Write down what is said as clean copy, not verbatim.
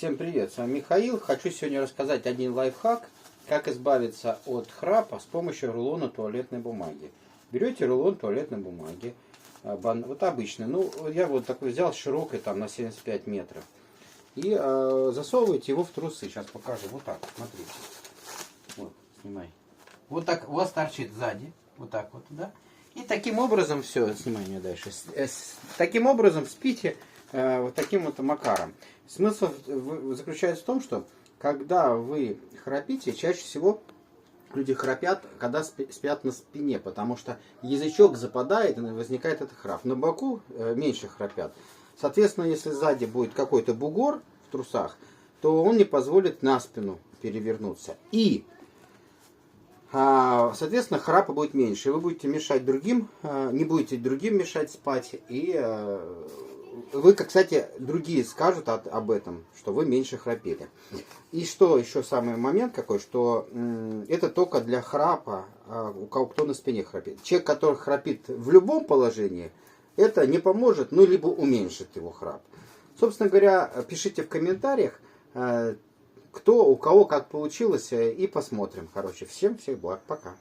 Всем привет, с вами Михаил. Хочу сегодня рассказать один лайфхак, как избавиться от храпа с помощью рулона туалетной бумаги. Берете рулон туалетной бумаги, вот обычный, ну я вот такой взял широкий, там на 75 метров, и засовываете его в трусы. Сейчас покажу, вот так, смотрите. Вот, снимай. Вот так у вас торчит сзади, вот так вот, да? И таким образом, все, снимай меня дальше, таким образом спите вот таким вот макаром. Смысл заключается в том, что когда вы храпите, чаще всего люди храпят, когда спят на спине, потому что язычок западает и возникает этот храп. На боку меньше храпят. Соответственно, если сзади будет какой-то бугор в трусах, то он не позволит на спину перевернуться. И соответственно, храпа будет меньше. И вы будете мешать другим, не будете другим мешать спать. И вы, кстати, другие скажут об этом, что вы меньше храпели. И что еще самый момент какой, что это только для храпа, у кого кто на спине храпит. Человек, который храпит в любом положении, это не поможет, ну, либо уменьшит его храп. Собственно говоря, пишите в комментариях, кто, у кого как получилось, и посмотрим. Короче, всем всех благ, пока.